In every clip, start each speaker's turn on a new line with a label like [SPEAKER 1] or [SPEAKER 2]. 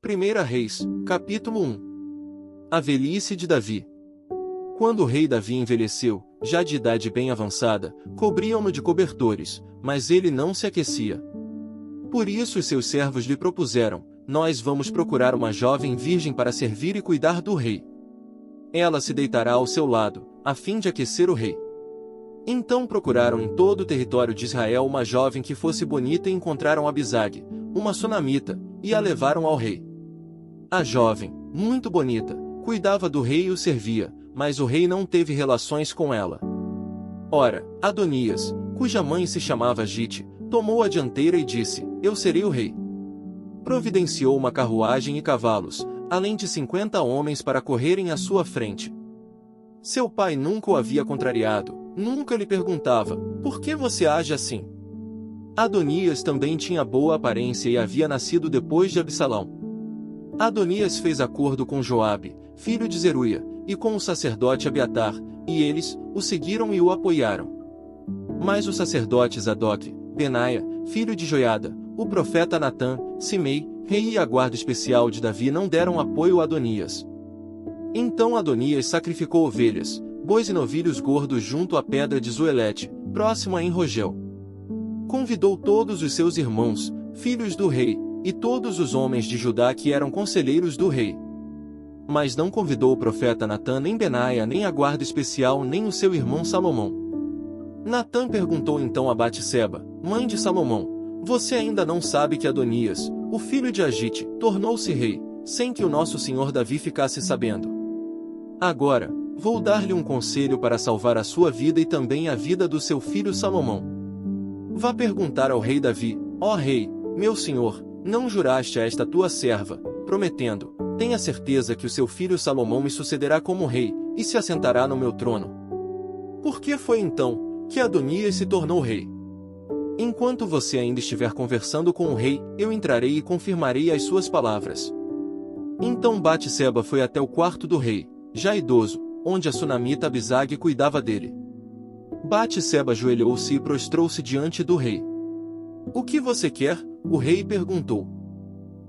[SPEAKER 1] 1 Reis, capítulo 1. A velhice de Davi. Quando o rei Davi envelheceu, já de idade bem avançada, cobriam-no de cobertores, mas ele não se aquecia. Por isso os seus servos lhe propuseram: nós vamos procurar uma jovem virgem para servir e cuidar do rei. Ela se deitará ao seu lado, a fim de aquecer o rei. Então procuraram em todo o território de Israel uma jovem que fosse bonita e encontraram Abisag, uma sunamita, e a levaram ao rei. A jovem, muito bonita, cuidava do rei e o servia, mas o rei não teve relações com ela. Ora, Adonias, cuja mãe se chamava Agite, tomou a dianteira e disse: eu serei o rei. Providenciou uma carruagem e cavalos, além de 50 homens para correrem à sua frente. Seu pai nunca o havia contrariado, nunca lhe perguntava: por que você age assim? Adonias também tinha boa aparência e havia nascido depois de Absalão. Adonias fez acordo com Joabe, filho de Zeruia, e com o sacerdote Abiatar, e eles o seguiram e o apoiaram. Mas os sacerdotes Zadok, Benaia, filho de Joiada, o profeta Natã, Simei, rei e a guarda especial de Davi não deram apoio a Adonias. Então Adonias sacrificou ovelhas, bois e novilhos gordos junto à pedra de Zoelete, próximo a Enrogel. Convidou todos os seus irmãos, filhos do rei, e todos os homens de Judá que eram conselheiros do rei. Mas não convidou o profeta Natã nem Benaia nem a guarda especial nem o seu irmão Salomão. Natã perguntou então a Batseba, mãe de Salomão: você ainda não sabe que Adonias, o filho de Agite, tornou-se rei, sem que o nosso senhor Davi ficasse sabendo? Agora, vou dar-lhe um conselho para salvar a sua vida e também a vida do seu filho Salomão. Vá perguntar ao rei Davi: ó rei, meu senhor, não juraste a esta tua serva, prometendo: tenha certeza que o seu filho Salomão me sucederá como rei, e se assentará no meu trono? Por que foi então que Adonias se tornou rei? Enquanto você ainda estiver conversando com o rei, eu entrarei e confirmarei as suas palavras. Então Batseba foi até o quarto do rei, já idoso, onde a sunamita Abisag cuidava dele. Batseba ajoelhou-se e prostrou-se diante do rei. O que você quer? O rei perguntou.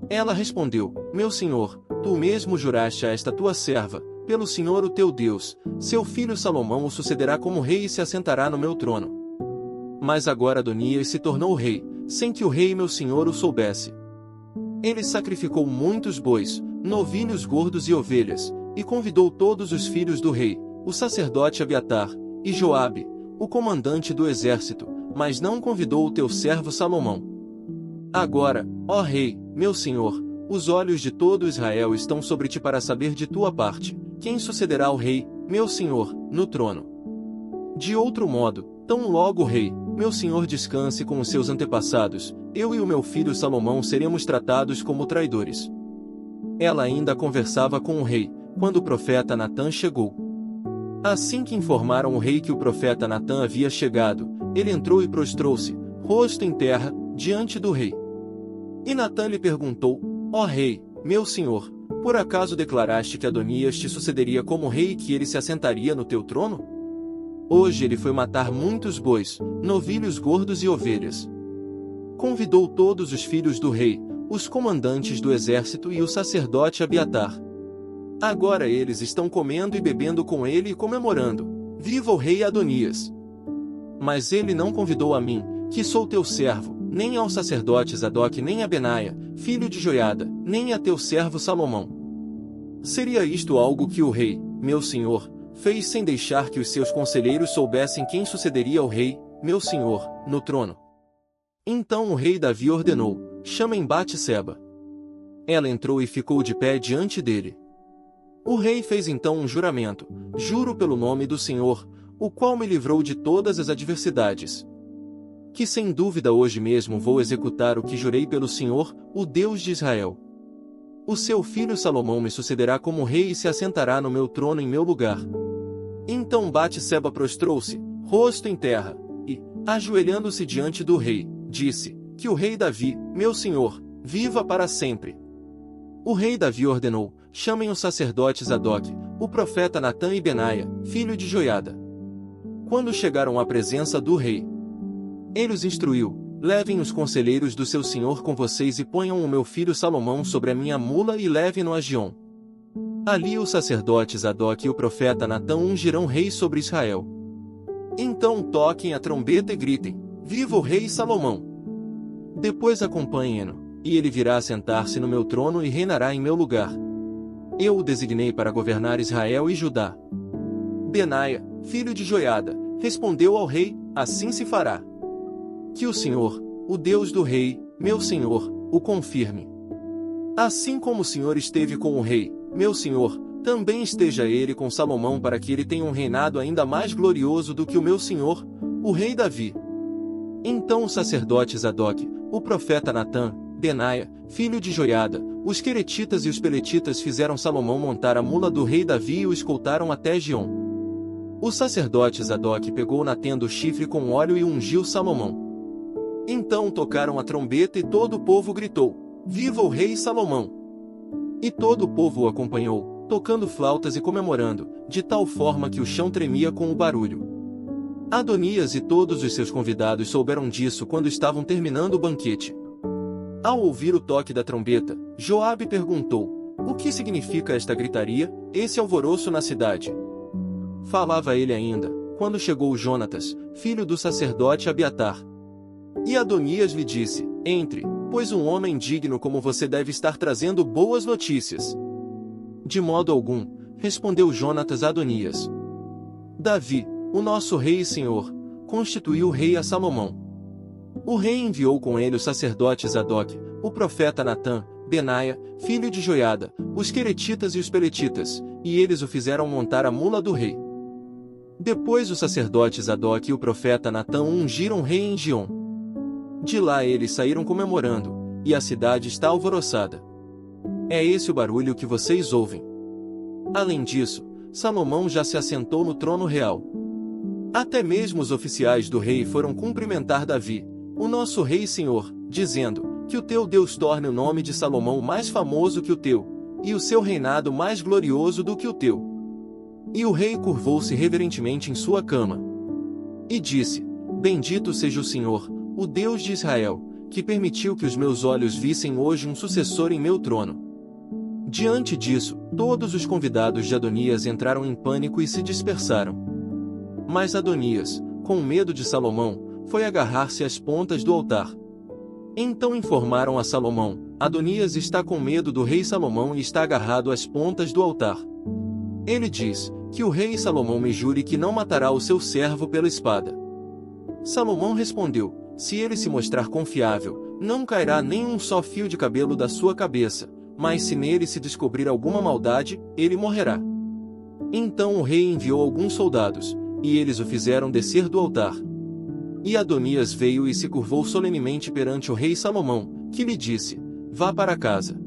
[SPEAKER 1] Ela respondeu: meu senhor, tu mesmo juraste a esta tua serva, pelo Senhor o teu Deus, seu filho Salomão o sucederá como rei e se assentará no meu trono. Mas agora Adonias se tornou rei, sem que o rei meu senhor o soubesse. Ele sacrificou muitos bois, novilhos gordos e ovelhas, e convidou todos os filhos do rei, o sacerdote Abiatar, e Joabe, o comandante do exército, mas não convidou o teu servo Salomão. Agora, ó rei, meu senhor, os olhos de todo Israel estão sobre ti para saber de tua parte, quem sucederá ao rei, meu senhor, no trono. De outro modo, tão logo o rei, meu senhor descanse com os seus antepassados, eu e o meu filho Salomão seremos tratados como traidores. Ela ainda conversava com o rei, quando o profeta Natã chegou. Assim que informaram o rei que o profeta Natã havia chegado, ele entrou e prostrou-se, rosto em terra, diante do rei. E Natã lhe perguntou: ó rei, meu senhor, por acaso declaraste que Adonias te sucederia como rei e que ele se assentaria no teu trono? Hoje ele foi matar muitos bois, novilhos gordos e ovelhas. Convidou todos os filhos do rei, os comandantes do exército e o sacerdote Abiatar. Agora eles estão comendo e bebendo com ele e comemorando: viva o rei Adonias! Mas ele não convidou a mim, que sou teu servo, nem ao sacerdote Zadok nem a Benaia, filho de Joiada, nem a teu servo Salomão. Seria isto algo que o rei, meu senhor, fez sem deixar que os seus conselheiros soubessem quem sucederia ao rei, meu senhor, no trono? Então o rei Davi ordenou: chamem Batseba. Ela entrou e ficou de pé diante dele. O rei fez então um juramento: juro pelo nome do Senhor, o qual me livrou de todas as adversidades, que sem dúvida hoje mesmo vou executar o que jurei pelo Senhor, o Deus de Israel. O seu filho Salomão me sucederá como rei e se assentará no meu trono em meu lugar. Então Batseba prostrou-se, rosto em terra, e, ajoelhando-se diante do rei, disse: que o rei Davi, meu senhor, viva para sempre. O rei Davi ordenou: chamem os sacerdotes Zadok, o profeta Natã e Benaia, filho de Joiada. Quando chegaram à presença do rei, ele os instruiu: levem os conselheiros do seu senhor com vocês e ponham o meu filho Salomão sobre a minha mula e levem-no a Giom. Ali o sacerdote Zadok e o profeta Natã ungirão rei sobre Israel. Então toquem a trombeta e gritem: Viva o rei Salomão! Depois acompanhem-no, e ele virá sentar-se no meu trono e reinará em meu lugar. Eu o designei para governar Israel e Judá. Benaia, filho de Joiada, respondeu ao rei: Assim se fará. Que o Senhor, o Deus do rei, meu senhor, o confirme. Assim como o Senhor esteve com o rei, meu senhor, também esteja ele com Salomão para que ele tenha um reinado ainda mais glorioso do que o meu senhor, o rei Davi. Então o sacerdote Zadok, o profeta Natã, Benaia, filho de Joiada, os queretitas e os peletitas fizeram Salomão montar a mula do rei Davi e o escoltaram até Giom. O sacerdote Zadok pegou na tenda o chifre com óleo e ungiu Salomão. Então tocaram a trombeta e todo o povo gritou: Viva o rei Salomão! E todo o povo o acompanhou, tocando flautas e comemorando, de tal forma que o chão tremia com o barulho. Adonias e todos os seus convidados souberam disso quando estavam terminando o banquete. Ao ouvir o toque da trombeta, Joabe perguntou: O que significa esta gritaria, esse alvoroço na cidade? Falava ele ainda, quando chegou Jonatas, filho do sacerdote Abiatar. E Adonias lhe disse: Entre, pois um homem digno como você deve estar trazendo boas notícias. De modo algum, respondeu Jonatas a Adonias. Davi, o nosso rei e senhor, constituiu rei a Salomão. O rei enviou com ele o sacerdote Zadok, o profeta Natã, Benaia, filho de Joiada, os queretitas e os peletitas, e eles o fizeram montar a mula do rei. Depois o sacerdote Zadok e o profeta Natã ungiram o rei em Giom. De lá eles saíram comemorando, e a cidade está alvoroçada. É esse o barulho que vocês ouvem. Além disso, Salomão já se assentou no trono real. Até mesmo os oficiais do rei foram cumprimentar Davi, o nosso rei e senhor, dizendo: Que o teu Deus torne o nome de Salomão mais famoso que o teu, e o seu reinado mais glorioso do que o teu. E o rei curvou-se reverentemente em sua cama. E disse: Bendito seja o Senhor, o Deus de Israel, que permitiu que os meus olhos vissem hoje um sucessor em meu trono. Diante disso, todos os convidados de Adonias entraram em pânico e se dispersaram. Mas Adonias, com medo de Salomão, foi agarrar-se às pontas do altar. Então informaram a Salomão: Adonias está com medo do rei Salomão e está agarrado às pontas do altar. Ele diz: Que o rei Salomão me jure que não matará o seu servo pela espada. Salomão respondeu: Se ele se mostrar confiável, não cairá nem um só fio de cabelo da sua cabeça, mas se nele se descobrir alguma maldade, ele morrerá. Então o rei enviou alguns soldados, e eles o fizeram descer do altar. E Adonias veio e se curvou solenemente perante o rei Salomão, que lhe disse: Vá para casa.